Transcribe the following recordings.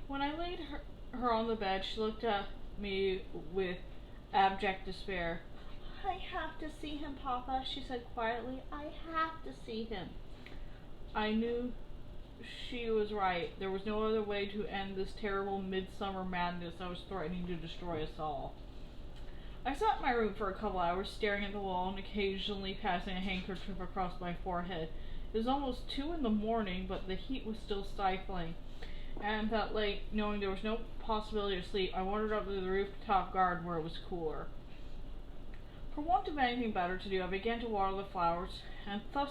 When I laid her on the bed, she looked at me with abject despair. I have to see him, Papa, she said quietly. I have to see him. I knew she was right. There was no other way to end this terrible midsummer madness that was threatening to destroy us all. I sat in my room for a couple hours, staring at the wall and occasionally passing a handkerchief across my forehead. It was almost 2 in the morning, but the heat was still stifling. And that late, knowing there was no possibility of sleep, I wandered up to the rooftop garden where it was cooler. For want of anything better to do, I began to water the flowers, and thus,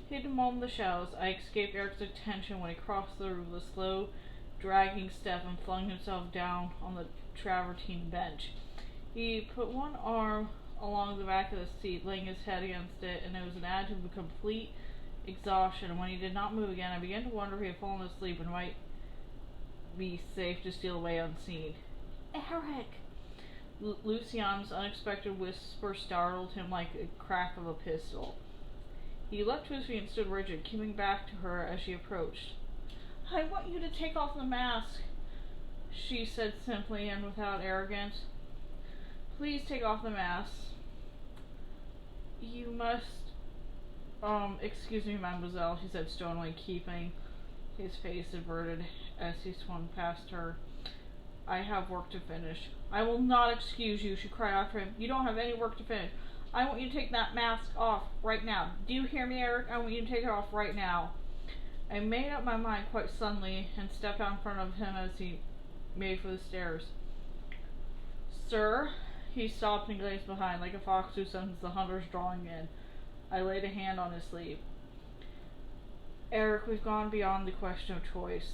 hidden among the shells, I escaped Eric's attention when he crossed the room with a slow, dragging step and flung himself down on the travertine bench. He put one arm along the back of the seat, laying his head against it, and it was an attitude of complete exhaustion. And when he did not move again, I began to wonder if he had fallen asleep and might be safe to steal away unseen. Eric! Lucian's unexpected whisper startled him like a crack of a pistol. He leapt to his feet and stood rigid, keeping back to her as she approached. I want you to take off the mask, she said simply and without arrogance. Please take off the mask. You must... excuse me, mademoiselle, he said stonily, keeping his face averted as he swung past her. I have work to finish. I will not excuse you, she cried after him. You don't have any work to finish. I want you to take that mask off right now. Do you hear me, Eric? I want you to take it off right now. I made up my mind quite suddenly and stepped out in front of him as he made for the stairs. Sir, he stopped and gazed behind like a fox who senses the hunters drawing in. I laid a hand on his sleeve. Eric, we've gone beyond the question of choice.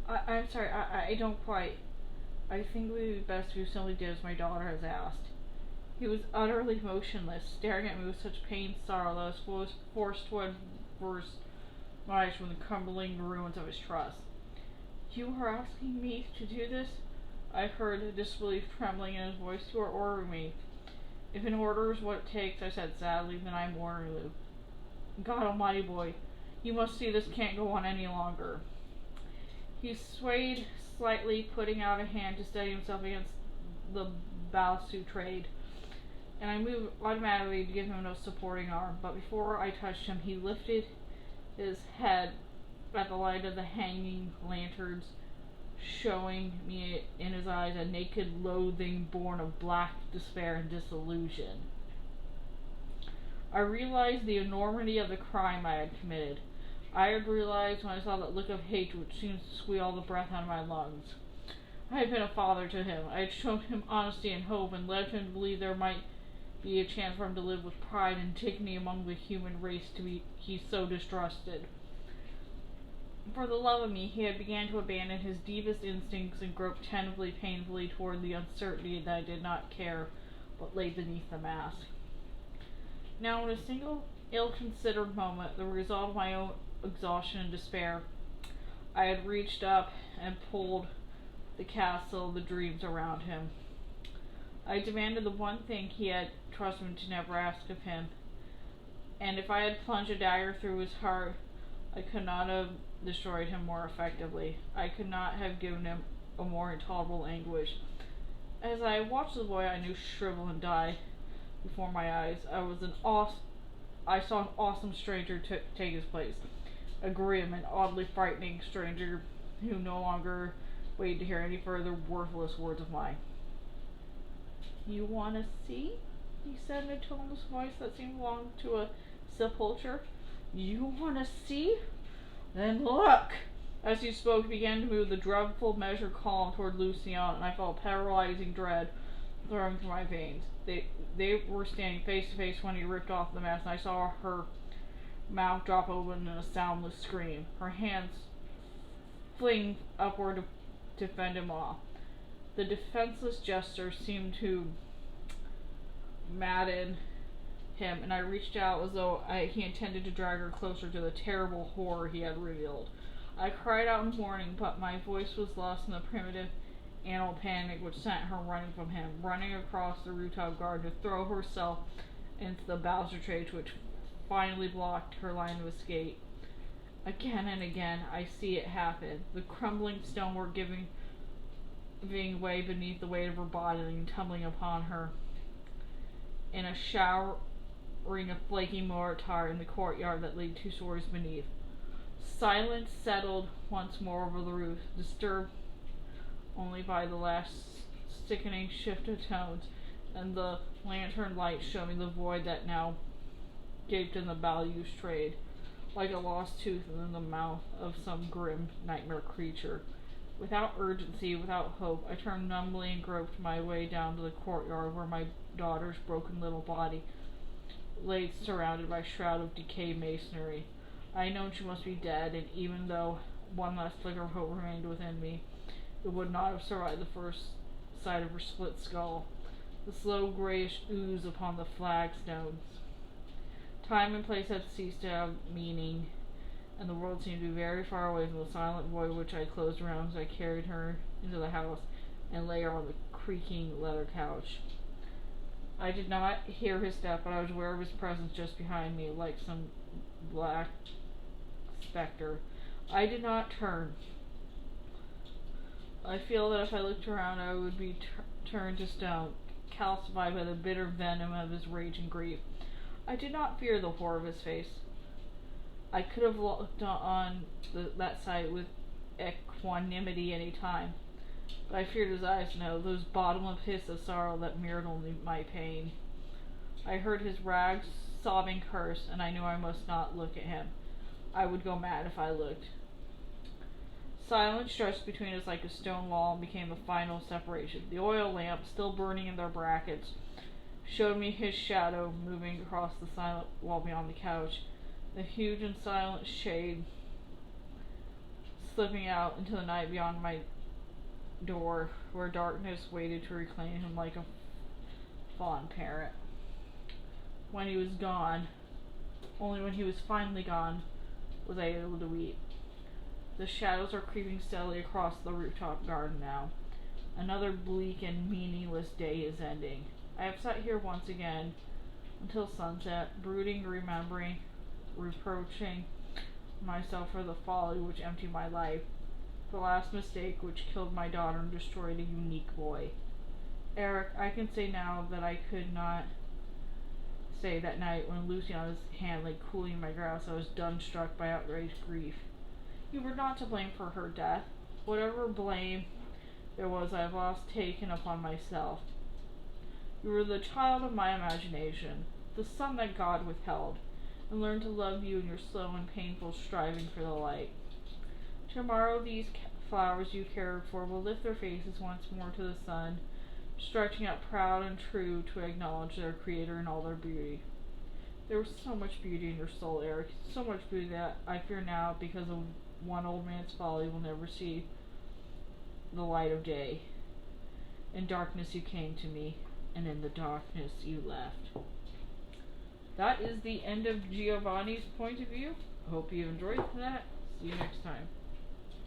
I'm sorry, I don't quite. I think it would be best if you simply did as my daughter has asked. He was utterly motionless, staring at me with such pained sorrow that I was forced to avert my eyes from the crumbling ruins of his trust. You are asking me to do this? I heard disbelief trembling in his voice. You are ordering me. If an order is what it takes, I said sadly, then I am ordering you. God almighty, boy, you must see this can't go on any longer. He swayed slightly, putting out a hand to steady himself against the balustrade, and I moved automatically to give him a supporting arm, but before I touched him, he lifted his head at the light of the hanging lanterns, showing me in his eyes a naked loathing born of black despair and disillusion. I realized the enormity of the crime I had committed. I had realized when I saw that look of hatred which seemed to squeeze all the breath out of my lungs. I had been a father to him. I had shown him honesty and hope and led him to believe there might be a chance for him to live with pride and dignity among the human race he so distrusted. For the love of me, he had begun to abandon his deepest instincts and groped tentatively, painfully toward the uncertainty that I did not care what lay beneath the mask. Now, in a single ill-considered moment, the result of my own exhaustion and despair, I had reached up and pulled the castle of the dreams around him. I demanded the one thing he had trusted me to never ask of him, and if I had plunged a dagger through his heart, I could not have destroyed him more effectively. I could not have given him a more intolerable anguish. As I watched the boy I knew shrivel and die before my eyes, I saw an awesome stranger take his place. A grim and oddly frightening stranger who no longer waited to hear any further worthless words of mine. You want to see? He said in a toneless voice that seemed to belong to a sepulchre. You want to see? Then look! As he spoke, he began to move the dreadful measured column toward Lucian, and I felt a paralyzing dread throwing through my veins. They were standing face to face when he ripped off the mask, and I saw her mouth drop open in a soundless scream. Her hands fling upward to fend him off. The defenseless gesture seemed to madden him, and I reached out as though he intended to drag her closer to the terrible horror he had revealed. I cried out in warning, but my voice was lost in the primitive animal panic which sent her running from him, running across the rooftop garden to throw herself into the balustrade which finally blocked her line of escape. Again and again I see it happen. The crumbling stonework giving way beneath the weight of her body and tumbling upon her in a showering of flaky mortar in the courtyard that lay 2 stories beneath. Silence settled once more over the roof, disturbed only by the last sickening shift of tones and the lantern light showing the void that now gaped in the balustrade, like a lost tooth in the mouth of some grim nightmare creature. Without urgency, without hope, I turned numbly and groped my way down to the courtyard where my daughter's broken little body lay surrounded by a shroud of decayed masonry. I had known she must be dead, and even though one last flicker of hope remained within me, it would not have survived the first sight of her split skull, the slow grayish ooze upon the flagstones. Time and place had ceased to have meaning, and the world seemed to be very far away from the silent void which I closed around as I carried her into the house and lay her on the creaking leather couch. I did not hear his step, but I was aware of his presence just behind me, like some black specter. I did not turn. I feel that if I looked around, I would be turned to stone, calcified by the bitter venom of his rage and grief. I did not fear the horror of his face. I could have looked on that sight with equanimity any time, but I feared his eyes, those bottomless pits of sorrow that mirrored only my pain. I heard his ragged, sobbing curse, and I knew I must not look at him. I would go mad if I looked. Silence stretched between us like a stone wall and became the final separation. The oil lamp, still burning in their brackets, showed me his shadow moving across the silent wall beyond the couch, the huge and silent shade slipping out into the night beyond my door, where darkness waited to reclaim him like a fond parent. When he was gone, only when he was finally gone, was I able to weep. The shadows are creeping steadily across the rooftop garden now. Another bleak and meaningless day is ending. I have sat here once again until sunset, brooding, remembering, reproaching myself for the folly which emptied my life, the last mistake which killed my daughter and destroyed a unique boy. Erik, I can say now that I could not say that night when Luciana's hand lay cooling in my grasp. I was dumbstruck by outraged grief. You were not to blame for her death. Whatever blame there was, I have lost taken upon myself. You were the child of my imagination, the son that God withheld, and learned to love you in your slow and painful striving for the light. Tomorrow these flowers you cared for will lift their faces once more to the sun, stretching out proud and true to acknowledge their Creator in all their beauty. There was so much beauty in your soul, Erik, so much beauty that I fear now, because of one old man's folly, will never see the light of day. In darkness you came to me, and in the darkness you left. That is the end of Giovanni's point of view. I hope you enjoyed that. See you next time.